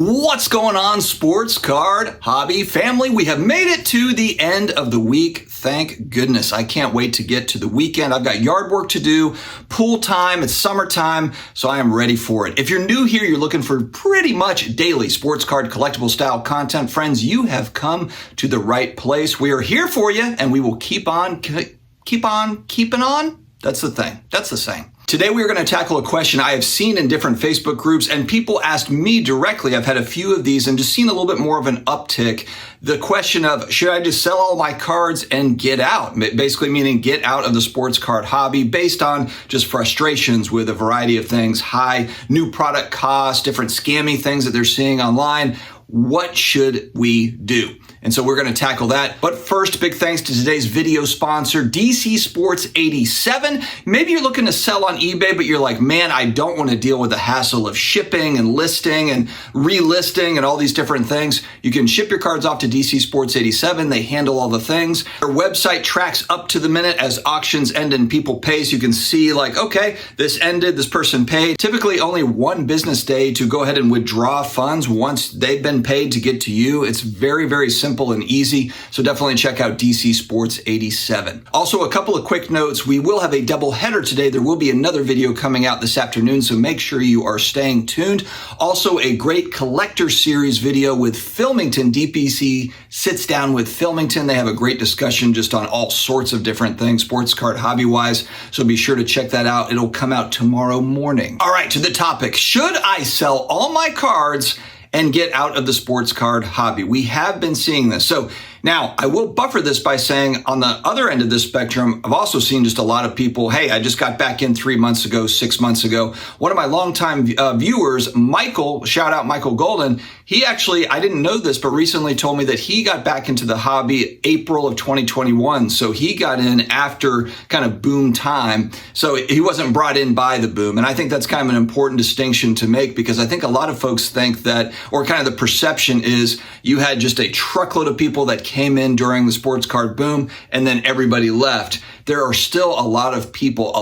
What's going on, sports card hobby family? We have made it to the end of the week. Thank goodness. I can't wait to get to the weekend. I've got yard work to do, pool time, it's summertime, so I am ready for it. If you're new here, you're looking for pretty much daily sports card collectible style content, friends, you have come to the right place. We are here for you, and we will keep on keeping on. That's the thing. That's the saying. Today we are going to tackle a question I have seen in different Facebook groups, and people asked me directly. I've had a few of these and just seen a little bit more of an uptick. The question of, should I just sell all my cards and get out? Basically meaning get out of the sports card hobby based on just frustrations with a variety of things, high new product costs, different scammy things that they're seeing online. What should we do? And so we're going to tackle that. But first, big thanks to today's video sponsor, DC Sports 87. Maybe you're looking to sell on eBay, but you're like, man, I don't want to deal with the hassle of shipping and listing and relisting and all these different things. You can ship your cards off to DC Sports 87. They handle all the things. Their website tracks up to the minute as auctions end and people pay. So you can see like, okay, this ended, this person paid. Typically only one business day to go ahead and withdraw funds once they've been paid to get to you. It's very, very simple and easy. So definitely check out DC Sports 87. Also, a couple of quick notes. We will have a double header today. There will be another video coming out this afternoon, so make sure you are staying tuned. Also, a great collector series video with Filmington. DPC sits down with Filmington. They have a great discussion just on all sorts of different things, sports card hobby-wise. So be sure to check that out. It'll come out tomorrow morning. All right, to the topic. Should I sell all my cards and get out of the sports card hobby? We have been seeing this. So now I will buffer this by saying on the other end of the spectrum, I've also seen just a lot of people, hey, I just got back in 3 months ago, 6 months ago. One of my longtime viewers, Michael, shout out Michael Golden, he actually, I didn't know this, but recently told me that he got back into the hobby April of 2021. So he got in after kind of boom time. So he wasn't brought in by the boom. And I think that's kind of an important distinction to make, because I think a lot of folks think that, or kind of the perception is you had just a truckload of people that came in during the sports card boom and then everybody left. There are still a lot of people,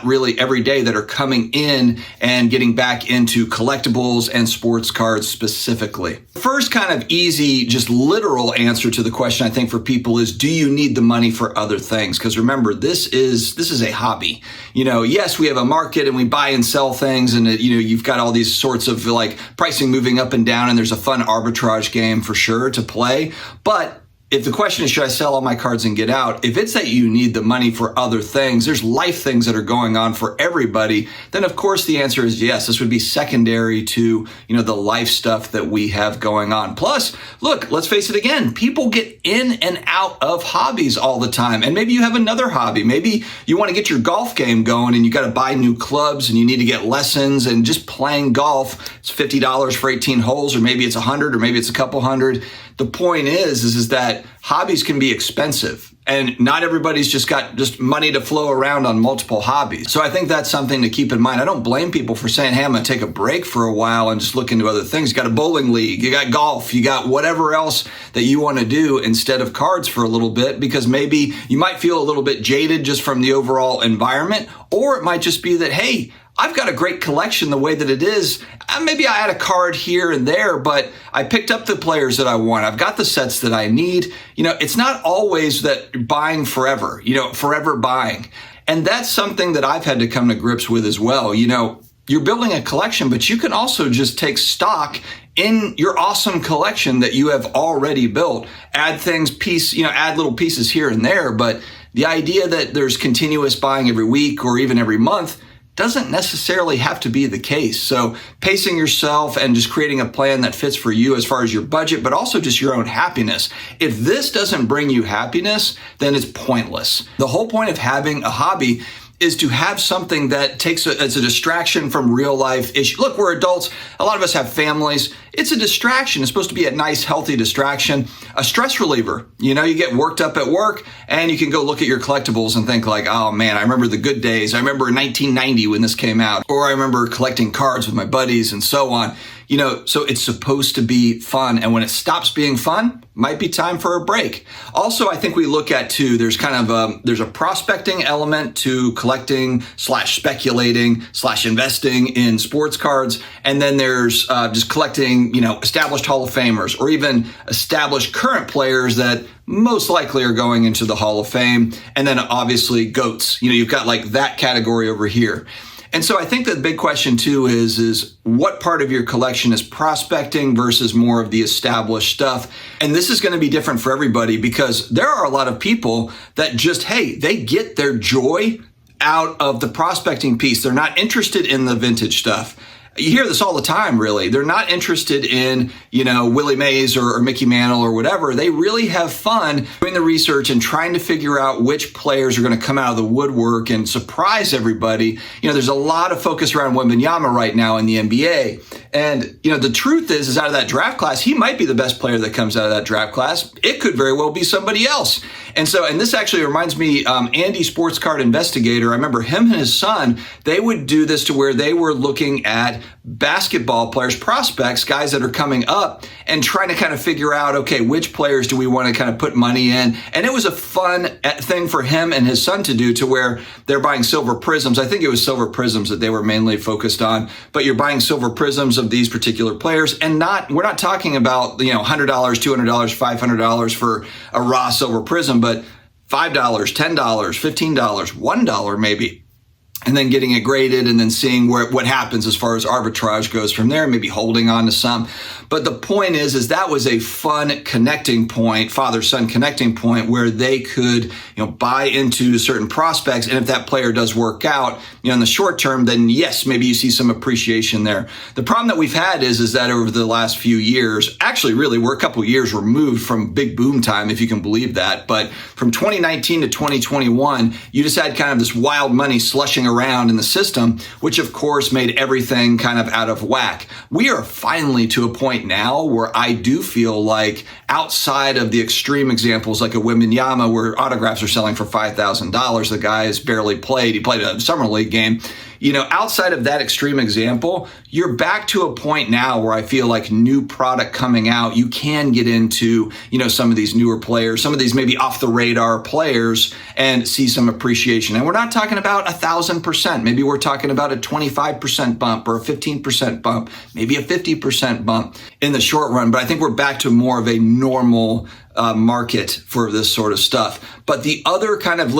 really every day, that are coming in and getting back into collectibles and sports cards specifically. First kind of easy, just literal answer to the question, I think, for people is, do you need the money for other things? Because remember, this is a hobby. You know, yes, we have a market and we buy and sell things, and you've got all these sorts of like pricing moving up and down, and there's a fun arbitrage game for sure to play. But if the question is, should I sell all my cards and get out? If it's that you need the money for other things, there's life things that are going on for everybody, then of course the answer is yes. This would be secondary to, the life stuff that we have going on. Plus, look, let's face it again, people get in and out of hobbies all the time. And maybe you have another hobby. Maybe you want to get your golf game going and you got to buy new clubs and you need to get lessons, and just playing golf, it's $50 for 18 holes, or maybe it's 100, or maybe it's a couple hundred. The point is that hobbies can be expensive, and not everybody's just got money to flow around on multiple hobbies. So I think that's something to keep in mind. I don't blame people for saying, hey, I'm going to take a break for a while and just look into other things. You got a bowling league, you got golf, you got whatever else that you want to do instead of cards for a little bit, because maybe you might feel a little bit jaded just from the overall environment, or it might just be that, hey, I've got a great collection the way that it is. Maybe I add a card here and there, but I picked up the players that I want. I've got the sets that I need. It's not always that buying forever, forever buying. And that's something that I've had to come to grips with as well. You're building a collection, but you can also just take stock in your awesome collection that you have already built. Add things, add little pieces here and there. But the idea that there's continuous buying every week or even every month doesn't necessarily have to be the case. So pacing yourself and just creating a plan that fits for you as far as your budget, but also just your own happiness. If this doesn't bring you happiness, then it's pointless. The whole point of having a hobby is to have something that takes as a distraction from real life issues. Look, we're adults. A lot of us have families. It's a distraction. It's supposed to be a nice, healthy distraction, a stress reliever. You get worked up at work and you can go look at your collectibles and think like, oh man, I remember the good days. I remember 1990 when this came out, or I remember collecting cards with my buddies and so on. So it's supposed to be fun. And when it stops being fun, might be time for a break. Also, I think we look at too, there's kind of there's a prospecting element to collecting / speculating / investing in sports cards. And then there's just collecting, established Hall of Famers or even established current players that most likely are going into the Hall of Fame. And then obviously GOATs, you've got like that category over here. And so I think the big question too is what part of your collection is prospecting versus more of the established stuff? And this is going to be different for everybody because there are a lot of people that just, they get their joy out of the prospecting piece. They're not interested in the vintage stuff. You hear this all the time, really. They're not interested in, Willie Mays or Mickey Mantle or whatever. They really have fun doing the research and trying to figure out which players are going to come out of the woodwork and surprise everybody. There's a lot of focus around Wembanyama right now in the NBA. And, the truth is out of that draft class, he might be the best player that comes out of that draft class. It could very well be somebody else. And this actually reminds me, Andy, Sports Card Investigator, I remember him and his son, they would do this to where they were looking at basketball players, prospects, guys that are coming up and trying to kind of figure out, okay, which players do we want to kind of put money in? And it was a fun thing for him and his son to do to where they're buying silver prisms. I think it was silver prisms that they were mainly focused on, but you're buying silver prisms of these particular players and we're not talking about, $100, $200, $500 for a raw silver prism, but $5, $10, $15, $1 maybe. And then getting it graded and then seeing what happens as far as arbitrage goes from there, maybe holding on to some. But the point is that was a fun connecting point, father-son connecting point where they could, buy into certain prospects. And if that player does work out, in the short term, then yes, maybe you see some appreciation there. The problem that we've had is that over the last few years, actually really we're a couple years removed from big boom time, if you can believe that. But from 2019 to 2021, you just had kind of this wild money slushing around in the system, which of course made everything kind of out of whack. We are finally to a point now where I do feel like outside of the extreme examples like a Wembanyama where autographs are selling for $5,000, the guy has barely played. He played a summer league game. Outside of that extreme example, you're back to a point now where I feel like new product coming out, you can get into, some of these newer players, some of these maybe off the radar players and see some appreciation. And we're not talking about 1,000%. Maybe we're talking about a 25% bump or a 15% bump, maybe a 50% bump in the short run. But I think we're back to more of a normal market for this sort of stuff. But the other kind of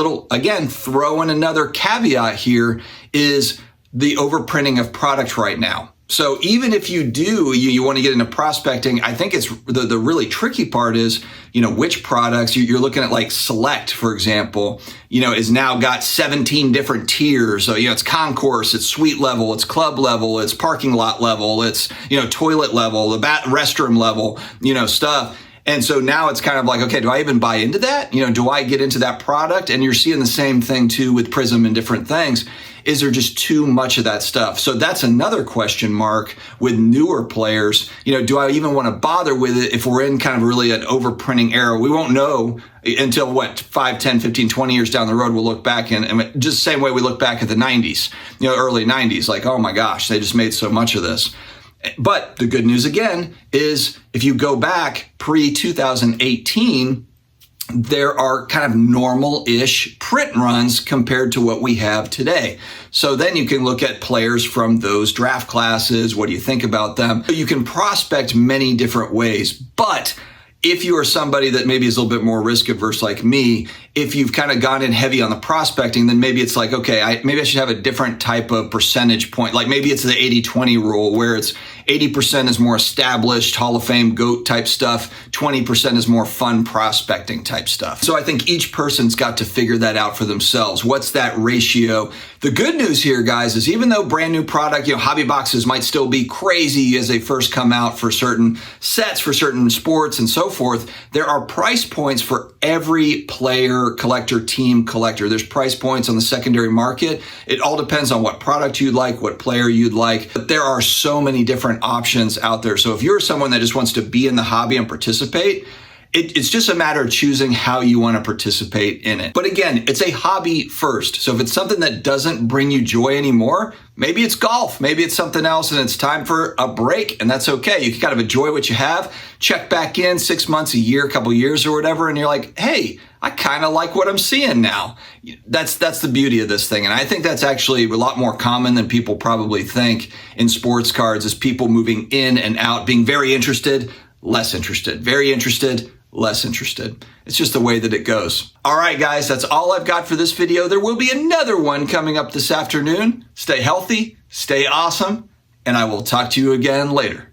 throw in another caveat here is the overprinting of product right now. So even if you do, you want to get into prospecting, I think it's the really tricky part is, which products you're looking at, like Select, for example, is now got 17 different tiers. So, it's concourse, it's suite level, it's club level, it's parking lot level, it's, toilet level, the restroom level, stuff. And so now it's kind of like, okay, do I even buy into that? Do I get into that product? And you're seeing the same thing too with Prism and different things. Is there just too much of that stuff? So that's another question mark with newer players. Do I even want to bother with it if we're in kind of really an overprinting era? We won't know until 5, 10, 15, 20 years down the road. We'll look back and just the same way we look back at the 90s, early 90s, like, oh my gosh, they just made so much of this. But the good news again is if you go back pre-2018, there are kind of normal-ish print runs compared to what we have today. So then you can look at players from those draft classes. What do you think about them? You can prospect many different ways, but if you are somebody that maybe is a little bit more risk averse like me, if you've kind of gone in heavy on the prospecting, then maybe it's like, okay, maybe I should have a different type of percentage point. Like maybe it's the 80-20 rule where it's 80% is more established Hall of Fame GOAT type stuff. 20% is more fun prospecting type stuff. So I think each person's got to figure that out for themselves. What's that ratio? The good news here, guys, is even though brand new product, hobby boxes might still be crazy as they first come out for certain sets, for certain sports and so forth, there are price points for every player, collector, team collector. There's price points on the secondary market. It all depends on what product you'd like, what player you'd like. But there are so many different options out there. So if you're someone that just wants to be in the hobby and participate, It's just a matter of choosing how you want to participate in it. But again, it's a hobby first. So if it's something that doesn't bring you joy anymore, maybe it's golf, maybe it's something else, and it's time for a break, and that's okay. You can kind of enjoy what you have, check back in 6 months, a year, a couple years or whatever, and you're like, hey, I kind of like what I'm seeing now. That's the beauty of this thing. And I think that's actually a lot more common than people probably think in sports cards, is people moving in and out, being very interested, less interested, very interested, less interested. It's just the way that it goes. All right, guys, that's all I've got for this video. There will be another one coming up this afternoon. Stay healthy, stay awesome, and I will talk to you again later.